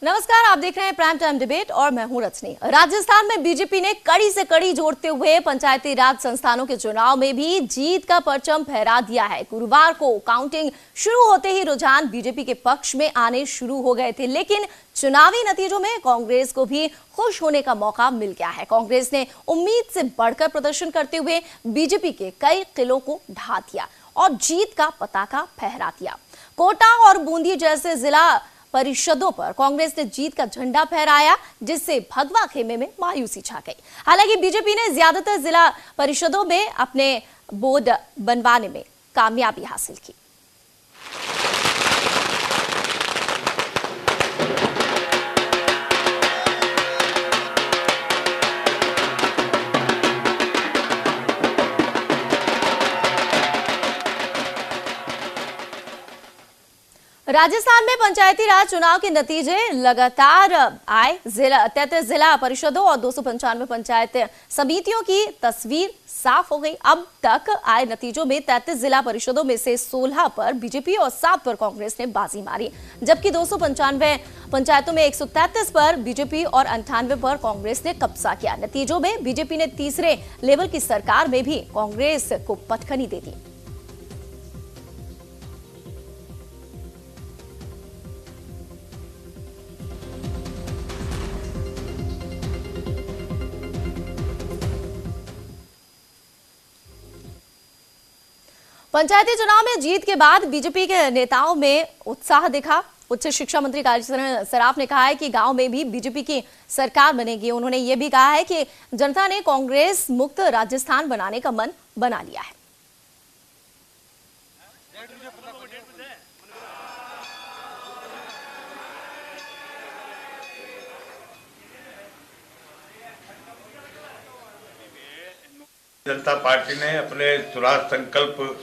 नमस्कार, आप देख रहे हैं प्राइम टाइम डिबेट और मैं हूं रचनी। राजस्थान में बीजेपी ने कड़ी से कड़ी जोड़ते हुए पंचायती राज संस्थानों के चुनाव में भी जीत का परचम फहरा दिया है। गुरुवार को काउंटिंग शुरू होते ही रुझान बीजेपी के पक्ष में आने शुरू हो गए थे, लेकिन चुनावी नतीजों में कांग्रेस को भी खुश होने का मौका मिल गया है। कांग्रेस ने उम्मीद से बढ़कर प्रदर्शन करते हुए बीजेपी के कई किलों को ढा दिया और जीत का पताका फहरा दिया। कोटा और बूंदी जैसे जिला परिषदों पर कांग्रेस ने जीत का झंडा फहराया, जिससे भगवा खेमे में मायूसी छा गई। हालांकि बीजेपी ने ज्यादातर जिला परिषदों में अपने बोर्ड बनवाने में कामयाबी हासिल की। राजस्थान में पंचायती राज चुनाव के नतीजे लगातार आए। 33 जिला परिषदों और 295 पंचायत समितियों की तस्वीर साफ हो गई। अब तक आए नतीजों में 33 जिला परिषदों में से 16 पर बीजेपी और 7 पर कांग्रेस ने बाजी मारी, जबकि 295 पंचायतों में 133 पर बीजेपी और 98 पर कांग्रेस ने कब्जा किया। नतीजों में बीजेपी ने तीसरे लेवल की सरकार में भी कांग्रेस को पटखनी दे दी। पंचायती चुनाव में जीत के बाद बीजेपी के नेताओं में उत्साह दिखा। उच्च शिक्षा मंत्री कालीचरण सराफ ने कहा है कि गांव में भी बीजेपी की सरकार बनेगी। उन्होंने ये भी कहा है कि जनता ने कांग्रेस मुक्त राजस्थान बनाने का मन बना लिया है। जनता पार्टी ने अपने स्वराज संकल्प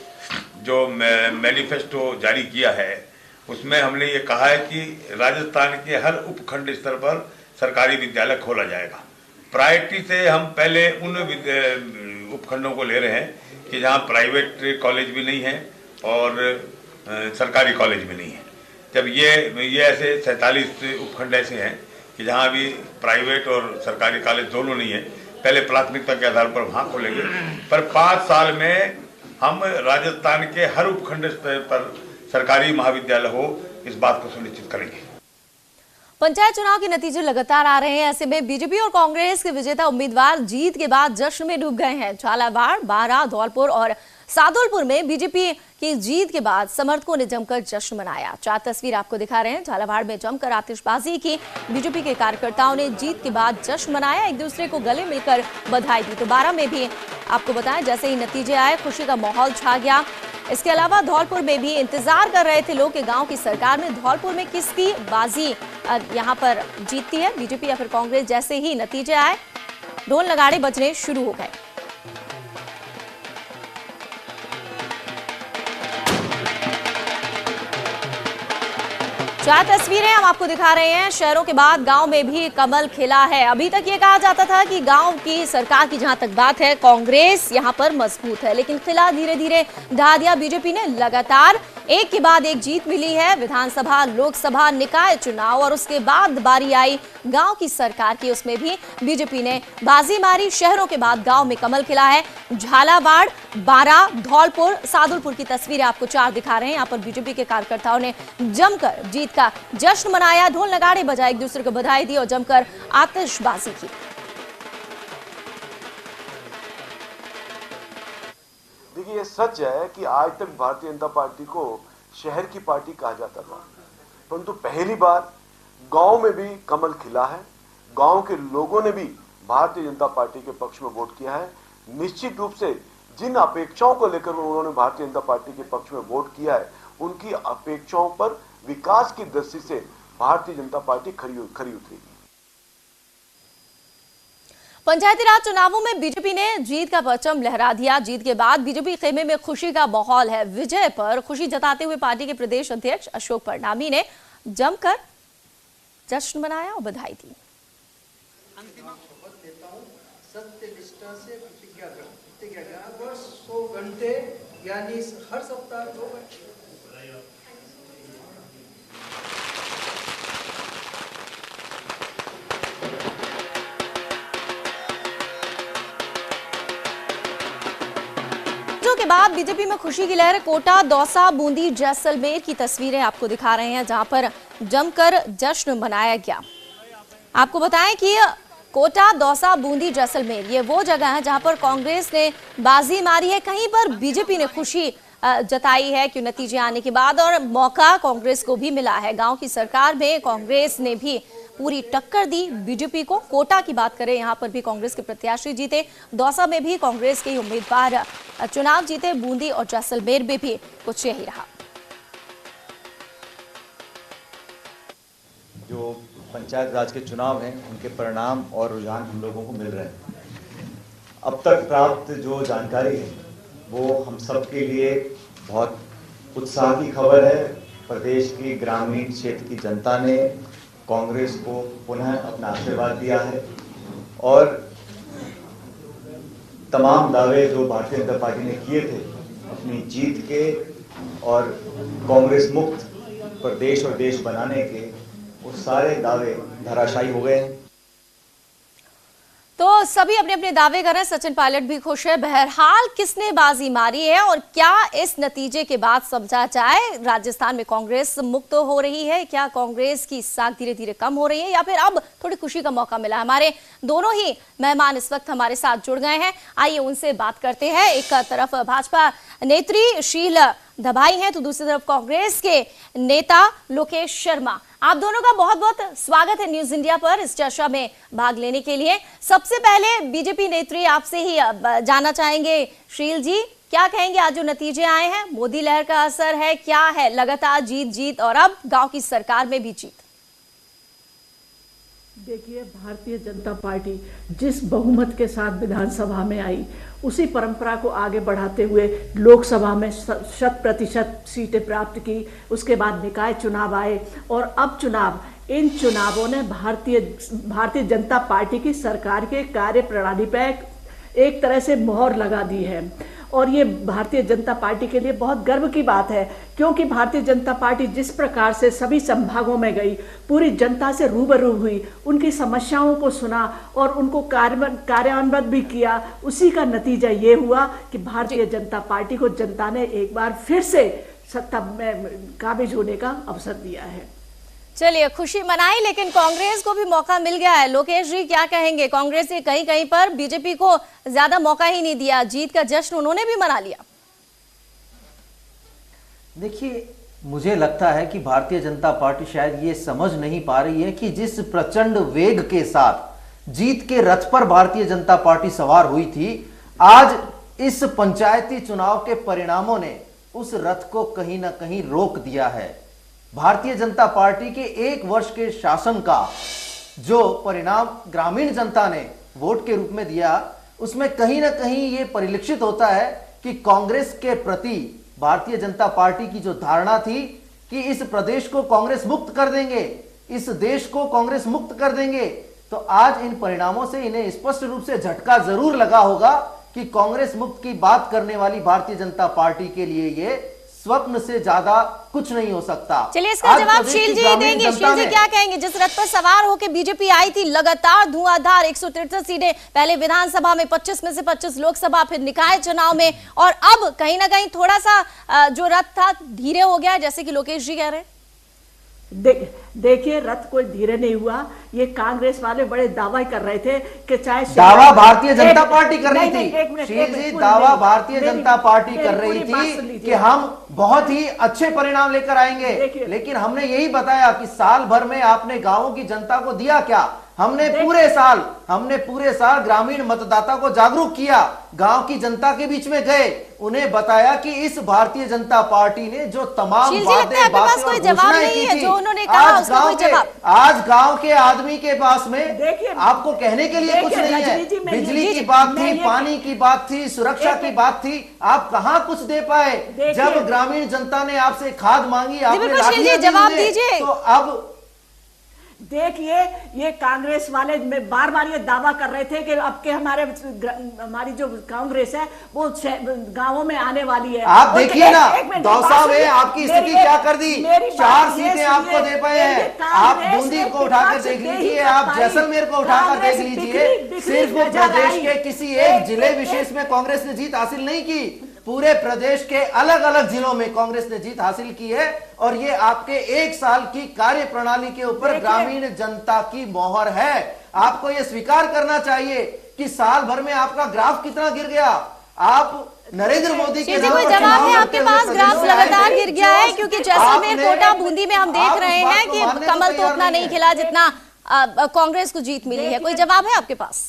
जो मैनिफेस्टो जारी किया है, उसमें हमने ये कहा है कि राजस्थान के हर उपखंड स्तर पर सरकारी विद्यालय खोला जाएगा। प्रायोरिटी से हम पहले उन उपखंडों को ले रहे हैं कि जहाँ प्राइवेट कॉलेज भी नहीं है और सरकारी कॉलेज भी नहीं है। जब ये ऐसे 47 उपखंड ऐसे हैं कि जहाँ अभी प्राइवेट और सरकारी कॉलेज दोनों नहीं है, पहले प्राथमिकता के आधार पर वहाँ खोलेंगे। पर 5 साल में हम राजस्थान के हर उपखंड स्तर पर सरकारी महाविद्यालय हो, इस बात को सुनिश्चित करेंगे। पंचायत चुनाव के नतीजे लगातार आ रहे हैं। ऐसे में बीजेपी और कांग्रेस के विजेता उम्मीदवार जीत के बाद जश्न में डूब गए हैं। झालावाड़, बारां, धौलपुर और सादुलपुर में बीजेपी की जीत के बाद समर्थकों ने जमकर जश्न मनाया। 4 तस्वीर आपको दिखा रहे हैं। झालावाड़ में जमकर आतिशबाजी की। बीजेपी के कार्यकर्ताओं ने जीत के बाद जश्न मनाया, एक दूसरे को गले मिलकर बधाई दी। तो बारां में भी आपको बताएं, जैसे ही नतीजे आए खुशी का माहौल छा गया। इसके अलावा धौलपुर में भी इंतजार कर रहे थे लोग कि गांव की सरकार में धौलपुर में किसकी बाजी यहां पर जीतती है, बीजेपी या फिर कांग्रेस। जैसे ही नतीजे आए ढोल नगाड़े बजने शुरू हो गए। चार तस्वीरें हम आपको दिखा रहे हैं। शहरों के बाद गांव में भी कमल खिला है। अभी तक ये कहा जाता था कि गांव की सरकार की जहां तक बात है, कांग्रेस यहां पर मजबूत है, लेकिन किला धीरे धीरे ढा दिया। बीजेपी ने लगातार एक के बाद एक जीत मिली है। विधानसभा, लोकसभा, निकाय चुनाव और उसके बाद बारी आई गांव की सरकार की, उसमें भी बीजेपी ने बाजी मारी। शहरों के बाद गांव में कमल खिला है। झालावाड़, बारां, धौलपुर, सादुलपुर की तस्वीरें आपको 4 दिखा रहे हैं। यहाँ पर बीजेपी के कार्यकर्ताओं ने जमकर जीत का जश्न मनाया, ढोल नगाड़े बजाए, एक दूसरे को बधाई दी और जमकर आतिशबाजी की। देखिए, ये सच है कि आज तक भारतीय जनता पार्टी को शहर की पार्टी कहा जाता था, परंतु पहली बार गांव में भी कमल खिला है। गांव के लोगों ने भी भारतीय जनता पार्टी के पक्ष में वोट किया है। निश्चित रूप से जिन अपेक्षाओं को लेकर उन्होंने भारतीय जनता पार्टी के पक्ष में वोट किया है, उनकी अपेक्षाओं पर विकास की दृष्टि से भारतीय जनता पार्टी खरी उतरेगी। पंचायती राज चुनावों में बीजेपी ने जीत का परचम लहरा दिया। जीत के बाद बीजेपी खेमे में खुशी का माहौल है। विजय पर खुशी जताते हुए पार्टी के प्रदेश अध्यक्ष अशोक परनामी ने जमकर जश्न मनाया और बधाई दी। शपथ लेता हूं सत्य निष्ठा से प्रतिज्ञा वर्ष 100 घंटे यानी हर सप्ताह 2 घंटे। के बाद बीजेपी में खुशी की लहर। कोटा, दौसा, बूंदी, जैसलमेर की तस्वीरें आपको दिखा रहे हैं जहां पर जमकर जश्न मनाया गया। आपको बताएं कि कोटा, दौसा, बूंदी, जैसलमेर ये वो जगह है जहां पर कांग्रेस ने बाजी मारी है। कहीं पर बीजेपी ने खुशी जताई है कि नतीजे आने के बाद, और मौका कांग्रेस को भी मिला है। गांव की सरकार में कांग्रेस ने भी पूरी टक्कर दी बीजेपी को। कोटा की बात करें, यहां पर भी कांग्रेस के प्रत्याशी जीते। दौसा में भी कांग्रेस के उम्मीदवार चुनाव जीते। बूंदी और जैसलमेर में भी कुछ यही रहा। जो पंचायत राज के चुनाव हैं, उनके परिणाम और रुझान हम लोगों को मिल रहे हैं। अब तक प्राप्त जो जानकारी है वो हम सब के लिए बहुत उत्साह की खबर है। प्रदेश की ग्रामीण क्षेत्र की जनता ने कांग्रेस को पुनः अपना आशीर्वाद दिया है और तमाम दावे जो भारतीय जनता पार्टी ने किए थे अपनी जीत के और कांग्रेस मुक्त प्रदेश और देश बनाने के, वो सारे दावे धराशायी हो गए हैं। तो सभी अपने अपने दावे कर रहे हैं। सचिन पायलट भी खुश है। बहरहाल किसने बाजी मारी है और क्या इस नतीजे के बाद समझा जाए राजस्थान में कांग्रेस मुक्त हो रही है, क्या कांग्रेस की साख धीरे धीरे कम हो रही है, या फिर अब थोड़ी खुशी का मौका मिला? हमारे दोनों ही मेहमान इस वक्त हमारे साथ जुड़ गए हैं, आइए उनसे बात करते हैं। एक तरफ भाजपा नेत्री शील दबाई हैं तो दूसरी तरफ कांग्रेस के नेता लोकेश शर्मा। आप दोनों का बहुत बहुत स्वागत है न्यूज इंडिया पर इस चर्चा में भाग लेने के लिए। सबसे पहले बीजेपी नेत्री आपसे ही जानना चाहेंगे, शील जी क्या कहेंगे आज जो नतीजे आए हैं? मोदी लहर का असर है, क्या है लगातार जीत और अब गांव की सरकार में भी जीत? देखिए, भारतीय जनता पार्टी जिस बहुमत के साथ विधानसभा में आई उसी परंपरा को आगे बढ़ाते हुए लोकसभा में 100% सीटें प्राप्त की। उसके बाद निकाय चुनाव आए और अब चुनाव, इन चुनावों ने भारतीय जनता पार्टी की सरकार के कार्य प्रणाली पर एक तरह से मोहर लगा दी है और ये भारतीय जनता पार्टी के लिए बहुत गर्व की बात है, क्योंकि भारतीय जनता पार्टी जिस प्रकार से सभी संभागों में गई, पूरी जनता से रूबरू हुई, उनकी समस्याओं को सुना और उनको कार्यान्वित भी किया। उसी का नतीजा ये हुआ कि भारतीय जनता पार्टी को जनता ने एक बार फिर से सत्ता में काबिज होने का अवसर दिया है। चलिए, खुशी मनाई, लेकिन कांग्रेस को भी मौका मिल गया है। लोकेश जी क्या कहेंगे? कांग्रेस ने कहीं कहीं पर बीजेपी को ज्यादा मौका ही नहीं दिया, जीत का जश्न उन्होंने भी मना लिया। देखिए, मुझे लगता है कि भारतीय जनता पार्टी शायद ये समझ नहीं पा रही है कि जिस प्रचंड वेग के साथ जीत के रथ पर भारतीय जनता पार्टी सवार हुई थी, आज इस पंचायती चुनाव के परिणामों ने उस रथ को कहीं ना कहीं रोक दिया है। भारतीय जनता पार्टी के 1 वर्ष के शासन का जो परिणाम ग्रामीण जनता ने वोट के रूप में दिया, उसमें कहीं ना कहीं ये परिलक्षित होता है कि कांग्रेस के प्रति भारतीय जनता पार्टी की जो धारणा थी कि इस प्रदेश को कांग्रेस मुक्त कर देंगे, इस देश को कांग्रेस मुक्त कर देंगे, तो आज इन परिणामों से इन्हें स्पष्ट रूप से झटका जरूर लगा होगा कि कांग्रेस मुक्त की बात करने वाली भारतीय जनता पार्टी के लिए ये स्वप्न से ज्यादा कुछ नहीं हो सकता। चलिए, इसका जवाब शील जी देंगे। शील जी क्या कहेंगे? जिस रथ पर सवार होकर बीजेपी आई थी, लगातार धुआंधार 163 सीटें, पहले विधानसभा में 25 में से 25, लोकसभा, फिर निकाय चुनाव में, और अब कहीं ना कहीं थोड़ा सा जो रथ था धीरे हो गया, जैसे कि लोकेश जी कह रहे हैं। देखिए, रथ कोई धीरे नहीं हुआ। ये कांग्रेस वाले बड़े दावा कर रहे थे कि चाहे दावा भारतीय जनता पार्टी कर रही थी, शील जी दावा भारतीय जनता पार्टी कर रही थी कि हम बहुत ही अच्छे परिणाम लेकर आएंगे। लेकिन हमने यही बताया कि साल भर में आपने गांवों की जनता को दिया क्या? हमने पूरे साल ग्रामीण मतदाता को जागरूक किया, गांव की जनता के बीच में गए, उन्हें बताया कि इस भारतीय जनता पार्टी ने जो तमाम बातें और घोषणाएं की थी, आज गांव के आदमी के पास में आपको कहने के लिए कुछ नहीं है। बिजली की बात थी, पानी की बात थी, सुरक्षा की बात थी, आप कहां कुछ दे पाए? जब ग्रामीण जनता ने आपसे खाद मांगी, आपने जवाब दीजिए। तो अब देखिए, ये कांग्रेस वाले बार बार ये दावा कर रहे थे कि अब के हमारी जो कांग्रेस है वो गांवों में आने वाली है। आप देखिए ना, दौसा में आपकी स्थिति क्या कर दी, 4 सीटें आपको दे पाए हैं। आप बूंदी को उठाकर देख लीजिए, आप जैसलमेर को उठाकर देख लीजिए, सिर्फ प्रदेश के किसी एक जिले विशेष में कांग्रेस ने जीत हासिल नहीं की, पूरे प्रदेश के अलग अलग जिलों में कांग्रेस ने जीत हासिल की है। और ये आपके 1 साल की कार्य प्रणाली के ऊपर ग्रामीण जनता की मोहर है। आपको ये स्वीकार करना चाहिए कि साल भर में आपका ग्राफ कितना गिर गया। आप नरेंद्र मोदी के कोई जवाब है आपके पास? ग्राफ लगातार गिर गया है क्योंकि जैसलमेर, कोटा, बूंदी में हम देख रहे हैं कि कमल तो उतना नहीं खिला जितना कांग्रेस को जीत मिली है। कोई जवाब है आपके पास?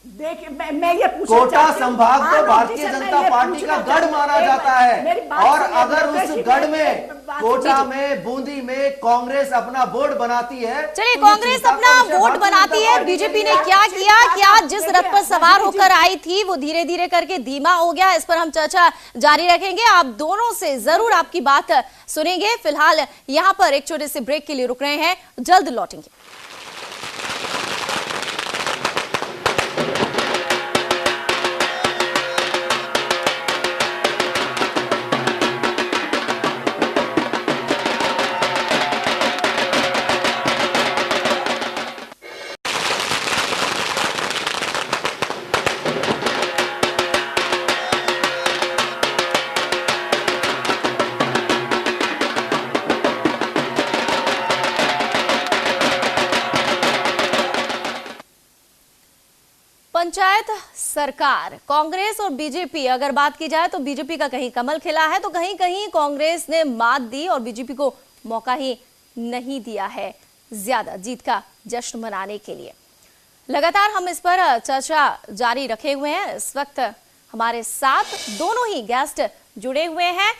देखिए, मैं ये पूछना कोटा संभाग तो भारतीय जनता पार्टी का गढ़ माना जाता है, और अगर उस गढ़ में, कोटा में, बूंदी में कांग्रेस अपना बोर्ड बनाती है, चलिए कांग्रेस अपना वोट बनाती है, बीजेपी ने क्या किया? क्या जिस रथ पर सवार होकर आई थी वो धीरे धीरे करके धीमा हो गया? इस पर हम चर्चा जारी रखेंगे, आप दोनों से जरूर आपकी बात सुनेंगे। फिलहाल यहाँ पर एक छोटे से ब्रेक के लिए रुक रहे हैं, जल्द लौटेंगे। पंचायत सरकार, कांग्रेस और बीजेपी, अगर बात की जाए तो बीजेपी का कहीं कमल खिला है तो कहीं कहीं कांग्रेस ने मात दी और बीजेपी को मौका ही नहीं दिया है ज्यादा जीत का जश्न मनाने के लिए। लगातार हम इस पर चर्चा जारी रखे हुए हैं। इस वक्त हमारे साथ दोनों ही गेस्ट जुड़े हुए हैं।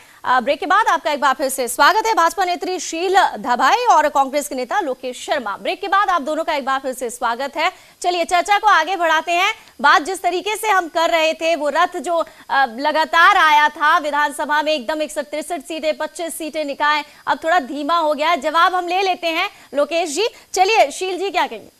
ब्रेक के बाद आपका एक बार फिर से स्वागत है। भाजपा नेत्री शील धाबाई और कांग्रेस के नेता लोकेश शर्मा, ब्रेक के बाद आप दोनों का एक बार फिर से स्वागत है। चलिए चर्चा को आगे बढ़ाते हैं। बात जिस तरीके से हम कर रहे थे, वो रथ जो लगातार आया था विधानसभा में, एकदम 163 सीटें, 25 सीटें निकाय, अब थोड़ा धीमा हो गया। जवाब हम ले लेते हैं लोकेश जी। चलिए शील जी क्या कहेंगे?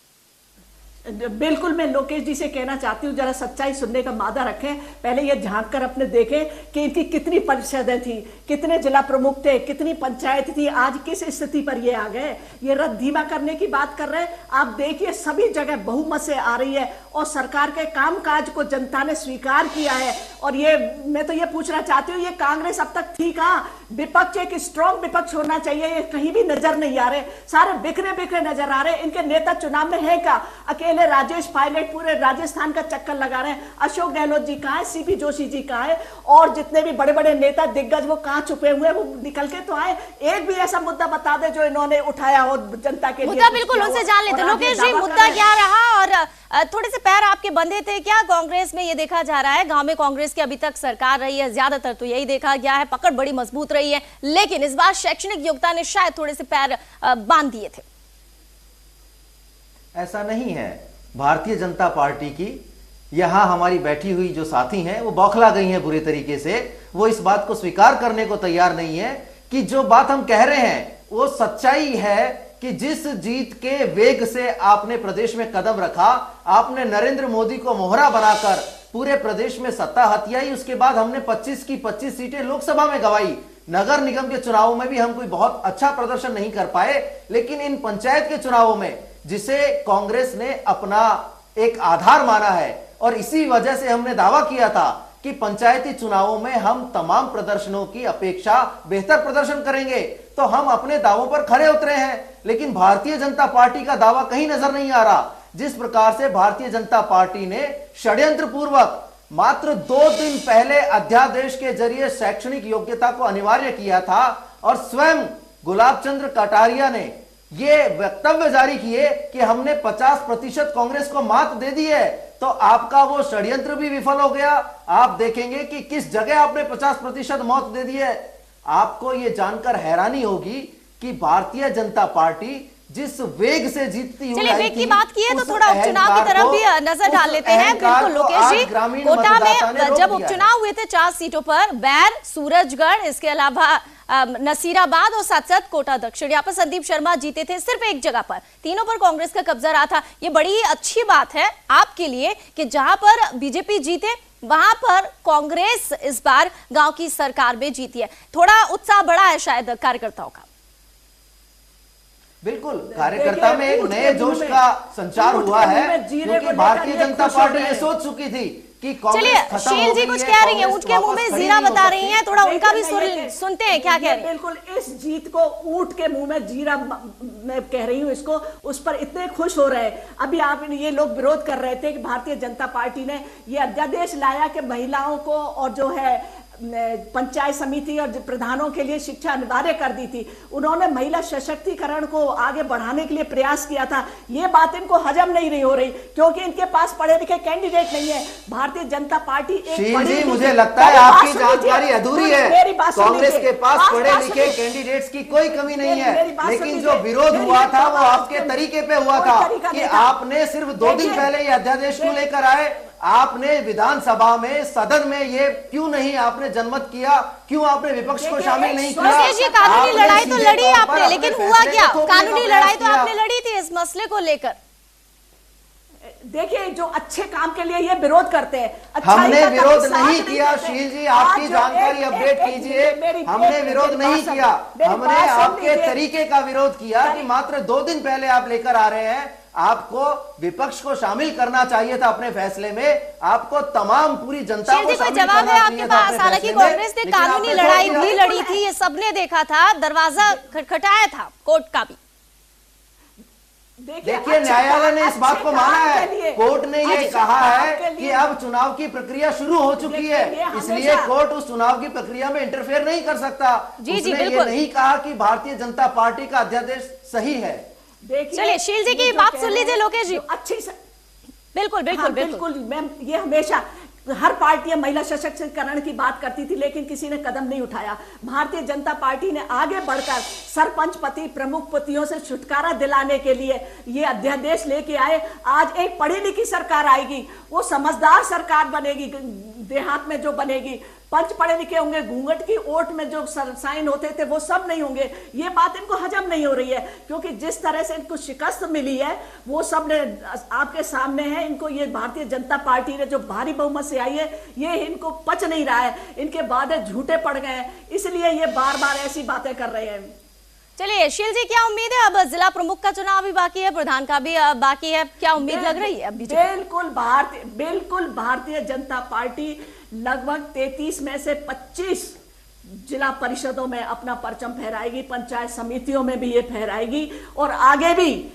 बिल्कुल, मैं लोकेश जी से कहना चाहती हूँ, जरा सच्चाई सुनने का मादा रखें। पहले ये झांक कर अपने देखें कि इनकी कितनी परिषदें थी, कितने जिला प्रमुख थे, कितनी पंचायत थी, आज किस स्थिति पर ये आ गए। ये रथ धीमा करने की बात कर रहे हैं। आप देखिए, सभी जगह बहुमत से आ रही है और सरकार के कामकाज को जनता ने स्वीकार किया है। और ये मैं तो ये पूछना चाहती हूँ, ये कांग्रेस अब तक थी कहाँ? विपक्ष एक स्ट्रॉन्ग विपक्ष होना चाहिए, ये कहीं भी नजर नहीं आ रहे, सारे बिखरे बिखरे नजर आ रहे। इनके नेता चुनाव में है क्या? अकेले राजेश पायलट पूरे राजस्थान का चक्कर लगा रहे हैं। अशोक गहलोत जी कहाँ है? सीपी जोशी जी कहाँ है? और जितने भी बड़े बड़े नेता दिग्गज वो कहाँ छुपे हुए हैं? वो निकल के तो आए। एक भी ऐसा मुद्दा बता दे जो इन्होंने उठाया हो जनता के लिए। मुद्दा बिल्कुल उनसे जान लेते। लोकेश जी, मुद्दा क्या रहा और थोड़े से पैर आपके बंधे थे क्या कांग्रेस में? ये देखा जा रहा है गांव में कांग्रेस की अभी तक सरकार रही है, ज्यादातर तो यही देखा गया है, पकड़ बड़ी मजबूत रही है, लेकिन इस बार शैक्षणिक योग्यता ने शायद थोड़े से पैर बांध दिए थे। ऐसा नहीं है। भारतीय जनता पार्टी की यहां हमारी बैठी हुई जो साथी हैं वो बौखला गई हैं बुरे तरीके से। वो इस बात को स्वीकार करने को तैयार नहीं है कि जो बात हम कह रहे हैं वो सच्चाई है कि जिस जीत के वेग से आपने प्रदेश में कदम रखा, आपने नरेंद्र मोदी को मोहरा बनाकर पूरे प्रदेश में सत्ता हथियाई, उसके बाद हमने 25 की 25 सीटें लोकसभा में गंवाई। नगर निगम के चुनावों में भी हम कोई बहुत अच्छा प्रदर्शन नहीं कर पाए, लेकिन इन पंचायत के चुनावों में जिसे कांग्रेस ने अपना एक आधार माना है, और इसी वजह से हमने दावा किया था कि पंचायती चुनावों में हम तमाम प्रदर्शनों की अपेक्षा बेहतर प्रदर्शन करेंगे, तो हम अपने दावों पर खरे उतरे हैं। लेकिन भारतीय जनता पार्टी का दावा कहीं नजर नहीं आ रहा। जिस प्रकार से भारतीय जनता पार्टी ने षड्यंत्र पूर्वक मात्र 2 दिन पहले अध्यादेश के जरिए शैक्षणिक योग्यता को अनिवार्य किया था और स्वयं गुलाब चंद्र कटारिया ने यह वक्तव्य जारी किए कि हमने 50% कांग्रेस को मात दे दी है, तो आपका वो षड्यंत्र भी विफल हो गया। आप देखेंगे कि किस जगह आपने 50% मौत दे दी है। आपको यह जानकर हैरानी होगी कि भारतीय जनता पार्टी जिस वेग से जीतती हुई, चलिए वेग की बात की है तो थोड़ा उपचुनाव की तरफ भी नजर डाल लेते हैं। बिल्कुल लोकेश जी, कोटा में जब उपचुनाव हुए थे 4 सीटों पर, बैर, सूरजगढ़, इसके अलावा नसीराबाद और साथ साथ कोटा दक्षिण, यहाँ पर संदीप शर्मा जीते थे सिर्फ एक जगह पर, तीनों पर कांग्रेस का कब्जा रहा था। ये बड़ी अच्छी बात है आपके लिए कि जहां पर बीजेपी जीते वहां पर कांग्रेस इस बार गांव की सरकार में जीती है। थोड़ा उत्साह बढ़ा है शायद कार्यकर्ताओं का। बिल्कुल, कार्यकर्ता में एक नए जोश का संचार हुआ है, क्योंकि भारतीय जनता पार्टी ये सोच चुकी थी कि चलिए शील जी कुछ कह रही हैं, ऊंट के मुंह में जीरा बता रही हैं, थोड़ा उनका भी सुनते हैं क्या कह रही हैं। बिल्कुल, इस जीत को ऊंट के मुंह में जीरा मैं कह रही हूं, इसको उस पर इतने खुश हो रहे हैं। अभी आप ये लोग विरोध कर रहे थे कि भारतीय जनता पार्टी ने ये अध्यादेश लाया कि महिलाओं को और जो है पंचायत समिति और प्रधानों के लिए शिक्षा अनिवार्य कर दी थी। उन्होंने महिला सशक्तिकरण को आगे बढ़ाने के लिए प्रयास किया था। ये बात इनको हजम नहीं रही हो रही, क्योंकि इनके पास पढ़े लिखे कैंडिडेट नहीं है। भारतीय जनता पार्टी एक मुझे लगता है आपकी जानकारी अधूरी है। कांग्रेस के पास पढ़े लिखे कैंडिडेट्स की कोई कमी नहीं है, लेकिन जो विरोध हुआ था वो आपके तरीके पे हुआ था कि आपने सिर्फ 2 दिन पहले ये अध्यादेश क्यों लेकर आए, आपने विधानसभा में सदन में ये क्यों नहीं आपने जनमत किया, क्यों आपने विपक्ष को शामिल नहीं किया। ये कानूनी लड़ाई तो लड़ी आपने, लेकिन हुआ क्या? कानूनी लड़ाई तो आपने लड़ी थी इस मसले को लेकर। देखिए, जो अच्छे काम के लिए ये विरोध करते हैं, हमने विरोध नहीं किया। शील जी, आपकी जानकारी अपडेट कीजिए। हमने विरोध नहीं किया, हमने आपके तरीके का विरोध किया कि मात्र 2 दिन पहले आप लेकर आ रहे हैं। आपको विपक्ष को शामिल करना चाहिए था अपने फैसले में, आपको तमाम पूरी जनता को शामिल करना जवाब है आपके पास। हालांकि कांग्रेस ने कानूनी लड़ाई भी लड़ी थी, ये सबने देखा था, दरवाजा खटखटाया था कोर्ट का भी। देखिए, न्यायालय ने इस बात को माना है। कोर्ट ने ये कहा है कि अब चुनाव की प्रक्रिया शुरू हो चुकी है, इसलिए कोर्ट उस चुनाव की प्रक्रिया में इंटरफेयर नहीं कर सकता। उसने ये नहीं कहा कि भारतीय जनता पार्टी का अध्यादेश सही है। चलिए शील जी की बात सुन लीजिए लोकेश जी। अच्छी बिल्कुल बिल्कुल बिल्कुल मैम, ये हमेशा हर पार्टी महिला सशक्तिकरण की बात करती थी, लेकिन किसी ने कदम नहीं उठाया। भारतीय जनता पार्टी ने आगे बढ़कर सरपंच पति, प्रमुख पतियों से छुटकारा दिलाने के लिए ये अध्यादेश लेके आए। आज एक पढ़ी लिखी सरकार आएगी, वो समझदार सरकार बनेगी, देहात में जो बनेगी। पंच पढ़े लिखे होंगे, घूंघट की ओट में जो साइन होते थे वो सब नहीं होंगे। ये बात इनको हजम नहीं हो रही है, क्योंकि जिस तरह से इनको शिकस्त मिली है वो सब आपके सामने है। इनको ये भारतीय जनता पार्टी ने जो भारी बहुमत से आई है, ये इनको पच नहीं रहा है, इनके वादे झूठे पड़ गए हैं, इसलिए ये बार बार ऐसी बातें कर रहे हैं। चलिए शील जी, क्या उम्मीद है? अब जिला प्रमुख का चुनाव भी बाकी है, प्रधान का भी बाकी है, क्या उम्मीद लग रही है? बिल्कुल भारतीय जनता पार्टी लगभग 33 में से 25 जिला परिषदों में अपना परचम फहराएगी, पंचायत समितियों में भी ये फहराएगी, और आगे भी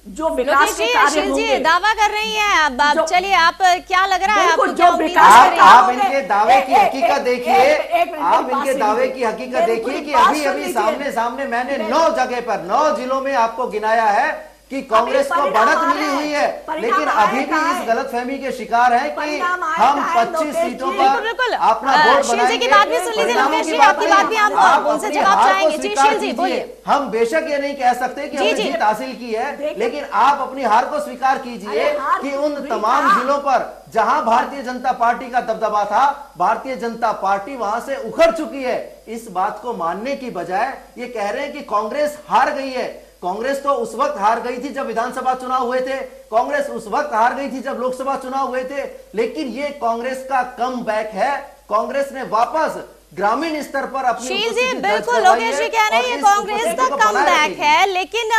जो विकास के कार्य होंगे। दावा कर रही हैं। अब चलिए, आप क्या लग रहा है आपको? जो विकास आप इनके दावे की हकीकत देखिए, आप इनके दावे की हकीकत देखिए कि अभी सामने सामने मैंने 9 जगह पर 9 जिलों में आपको गिनाया है कि कांग्रेस को बढ़त मिली हुई है, लेकिन अभी भी इस गलतफहमी के शिकार है कि हम 25 सीटों पर अपना वोट बनाएंगे। की बात भी सुन लीजिए लोकेश जी, आपकी बात भी हम उनसे जवाब चाहेंगे। जी शील जी बोलिए। हम बेशक ये नहीं कह सकते कि हमने जीत हासिल की है, लेकिन आप अपनी हार को स्वीकार कीजिए कि उन तमाम जिलों पर जहां भारतीय जनता पार्टी का दबदबा था, भारतीय जनता पार्टी वहां से उखड़ चुकी है। इस बात को मानने की बजाय ये कह रहे हैं कि कांग्रेस हार गई है। कांग्रेस तो उस वक्त हार गई थी जब विधानसभा चुनाव हुए थे, कांग्रेस उस वक्त हार गई थी जब लोकसभा चुनाव हुए थे, लेकिन ये कांग्रेस का कम बैक है। कांग्रेस ने वापस ग्रामीण स्तर पर अपनी शील जी, बिल्कुल लोकेश जी कह रहे हैं कांग्रेस का कम बैक है, लेकिन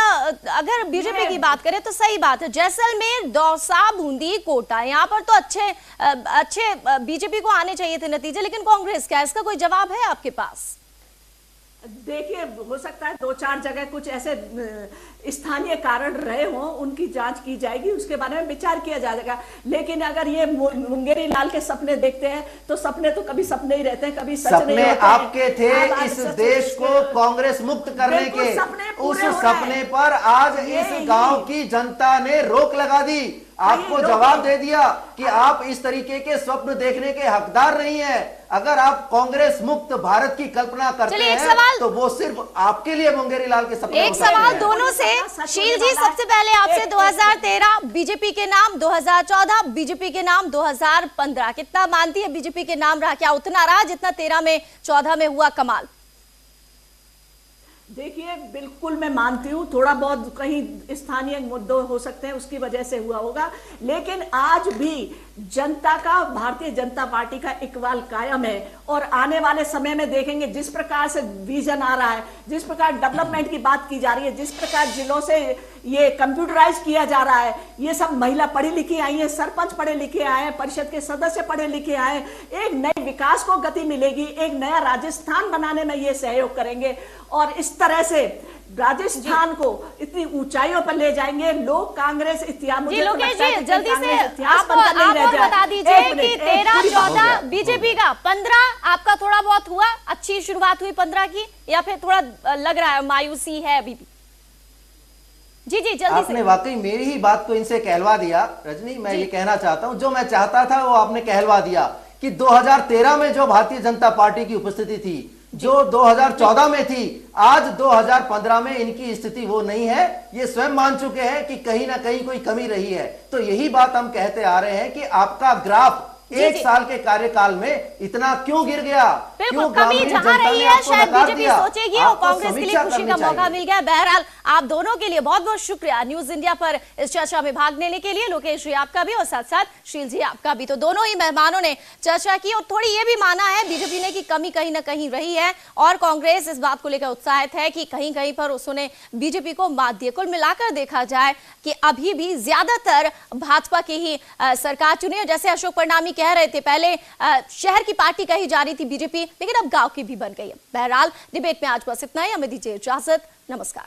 अगर बीजेपी की बात करें तो सही बात है, जैसलमेर, दौसा, बूंदी, कोटा, यहाँ पर तो अच्छे बीजेपी को आने चाहिए थे नतीजे, लेकिन कांग्रेस क्या, इसका कोई जवाब है आपके पास? देखिए, हो सकता है 2-4 जगह कुछ ऐसे स्थानीय कारण रहे हों, उनकी जांच की जाएगी, उसके बारे में विचार किया जाएगा। लेकिन अगर ये मुंगेरी लाल के सपने देखते हैं तो सपने तो कभी सपने ही रहते हैं, कभी सच नहीं सपने होते आपके थे इस देश को कांग्रेस मुक्त करने के, उस सपने पर आज इस गांव की जनता ने रोक लगा दी, आपको जवाब दे दिया कि आप इस तरीके के स्वप्न देखने के हकदार नहीं है। अगर आप कांग्रेस मुक्त भारत की कल्पना करते हैं तो वो सिर्फ आपके लिए मुंगेरी लाल के सपने। एक सवाल दोनों से, शील जी सबसे पहले आपसे, 2013 बीजेपी के नाम, 2014 बीजेपी के नाम, 2015 कितना मानती है बीजेपी के नाम रहा? क्या उतना रहा जितना 13 में 14 में हुआ कमाल? देखिए, बिल्कुल मैं मानती हूँ थोड़ा बहुत कहीं स्थानीय मुद्दे हो सकते हैं, उसकी वजह से हुआ होगा, लेकिन आज भी जनता का भारतीय जनता पार्टी का इकबाल कायम है। और आने वाले समय में देखेंगे जिस प्रकार से विजन आ रहा है, जिस प्रकार डेवलपमेंट की बात की जा रही है, जिस प्रकार जिलों से ये कंप्यूटराइज किया जा रहा है, ये सब महिला पढ़ी लिखी आई है, सरपंच पढ़े लिखे आए हैं, परिषद के सदस्य पढ़े लिखे आए हैं, एक नए विकास को गति मिलेगी, एक नया राजस्थान बनाने में ये सहयोग करेंगे और इस तरह से राजस्थान को इतनी ऊंचाइयों पर ले जाएंगे। लोग कांग्रेस इतिहास, जी लोकेश जी जल्दी से आप बता दीजिए कि 13-14 बीजेपी का, 15 आपका थोड़ा बहुत हुआ, अच्छी शुरुआत हुई 15 की, या फिर थोड़ा लग रहा है मायूसी है अभी भी? जी जल्दी आपने से। वाकई मेरी ही बात को इनसे कहलवा दिया रजनी। मैं ये कहना चाहता हूं, जो मैं चाहता था वो आपने कहलवा दिया कि 2013 में जो भारतीय जनता पार्टी की उपस्थिति थी, जो 2014 में थी, आज 2015 में इनकी स्थिति वो नहीं है। ये स्वयं मान चुके हैं कि कहीं ना कहीं कोई कमी रही है। तो यही बात हम कहते आ रहे हैं कि आपका ग्राफ एक साल के कार्यकाल में इतना क्यों गिर गया? बिल्कुल, कमी जहां रही है शायद बीजेपी सोचेगी और कांग्रेस के लिए खुशी का मौका मिल गया। बहरहाल आप दोनों के लिए बहुत बहुत शुक्रिया न्यूज इंडिया पर इस चर्चा में भाग लेने के लिए। लोकेश जी आपका भी और साथ साथ शील जी आपका भी। तो दोनों ही मेहमानों ने चर्चा की और थोड़ी ये भी माना है बीजेपी ने कि कमी कहीं ना कहीं रही है और कांग्रेस इस बात को लेकर उत्साहित है कि कहीं कहीं पर उसने बीजेपी को मात दी। कुल मिलाकर देखा जाए कि अभी भी ज्यादातर भाजपा की ही सरकार चुनी, जैसे अशोक परनामी कह रहे थे पहले शहर की पार्टी कही जा रही थी बीजेपी, लेकिन अब गांव की भी बन गई है। बहरहाल डिबेट में आज बस इतना ही, हमें दीजिए इजाजत, नमस्कार।